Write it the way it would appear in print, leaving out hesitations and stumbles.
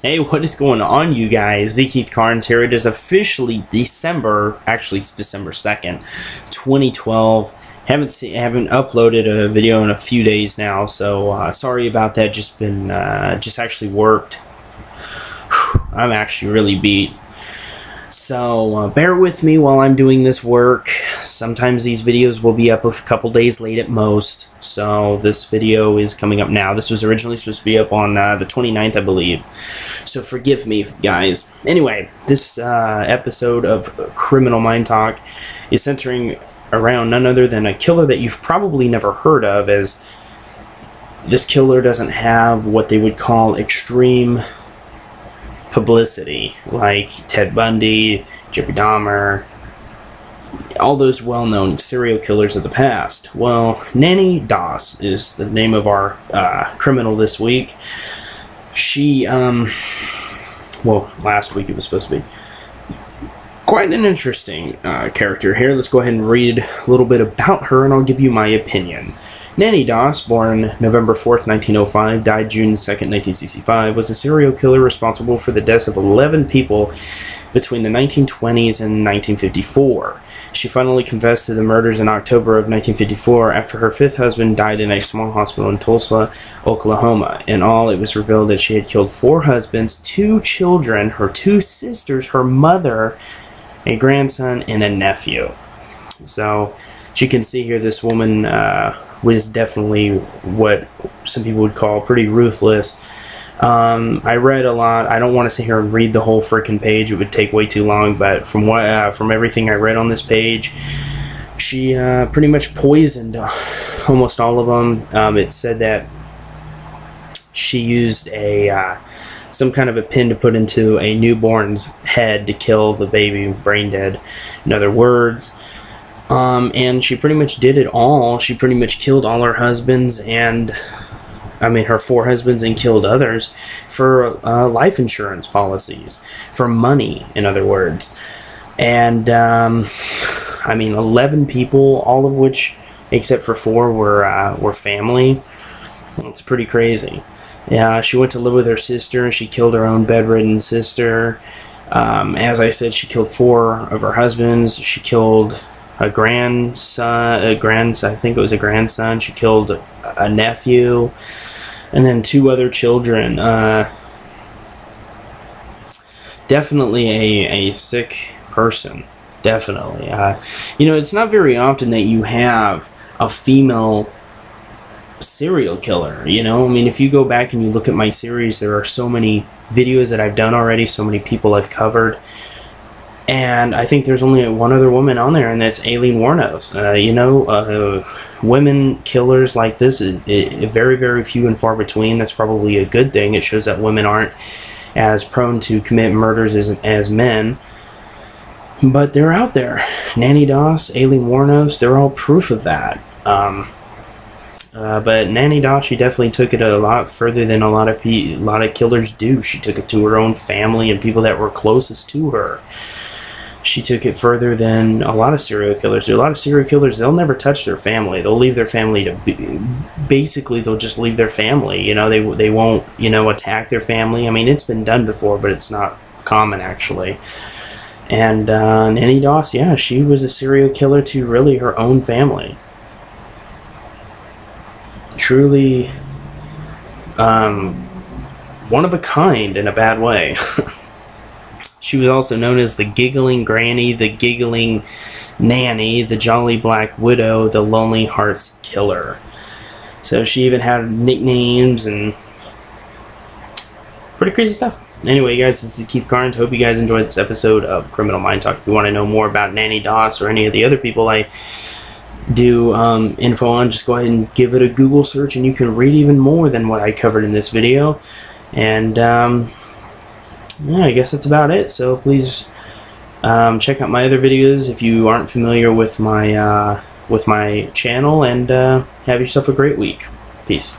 Hey, what is going on, you guys? The Keith Carnes here. It is officially December, actually it's December 2nd, 2012. Haven't uploaded a video in a few days now, so sorry about that. Just actually worked. I'm actually really beat. So bear with me while I'm doing this work. Sometimes these videos will be up a couple days late at most. So this video is coming up now. This was originally supposed to be up on the 29th, I believe. So forgive me, guys. Anyway, this episode of Criminal Mind Talk is centering around none other than a killer that you've probably never heard of, as this killer doesn't have what they would call extreme publicity, like Ted Bundy, Jeffrey Dahmer, all those well-known serial killers of the past. Well, Nannie Doss is the name of our criminal this week. She, well, last week it was supposed to be. Quite an interesting character here. Let's go ahead and read a little bit about her, and I'll give you my opinion. Nannie Doss, born November 4th, 1905, died June 2nd, 1965, was a serial killer responsible for the deaths of 11 people between the 1920s and 1954. She finally confessed to the murders in October of 1954 after her fifth husband died in a small hospital in Tulsa, Oklahoma. In all, it was revealed that she had killed 4 husbands, 2 children, her 2 sisters, her mother, a grandson, and a nephew. So, as you can see here, this woman was definitely what some people would call pretty ruthless. I read a lot. I don't want to sit here and read the whole freaking page. It would take way too long. But from everything I read on this page, she pretty much poisoned almost all of them. It said that she used some kind of a pin to put into a newborn's head to kill the baby brain dead. In other words. And she pretty much did it all. She pretty much killed all her husbands and, her 4 husbands, and killed others for life insurance policies, for money, in other words. And, 11 people, all of which, except for 4, were family. It's pretty crazy. Yeah, she went to live with her sister, and she killed her own bedridden sister. As I said, she killed 4 of her husbands. She killed a grandson, I think it was a grandson. She killed a nephew, and then 2 other children. Definitely a sick person. Definitely. It's not very often that you have a female serial killer, if you go back and you look at my series, there are so many videos that I've done already, so many people I've covered. And I think there's only one other woman on there, and that's Aileen Wuornos. Women killers like this is very, very few and far between. That's probably a good thing. It shows that women aren't as prone to commit murders as men. But they're out there. Nannie Doss, Aileen Wuornos, they're all proof of that. But Nannie Doss, she definitely took it a lot further than a lot of killers do. She took it to her own family and people that were closest to her. She took it further than a lot of serial killers do. A lot of serial killers, they'll never touch their family. They'll leave their family to basically, they'll just leave their family. They won't, attack their family. It's been done before, but it's not common, actually. And Nannie Doss, yeah, she was a serial killer to really her own family. Truly one of a kind in a bad way. She was also known as the Giggling Granny, the Giggling Nanny, the Jolly Black Widow, the Lonely Hearts Killer. So she even had nicknames and pretty crazy stuff. Anyway, guys, this is Keith Carnes. Hope you guys enjoyed this episode of Criminal Mind Talk. If you want to know more about Nannie Doss or any of the other people I do info on, just go ahead and give it a Google search, and you can read even more than what I covered in this video. And yeah, I guess that's about it. So please check out my other videos if you aren't familiar with my channel, and have yourself a great week. Peace.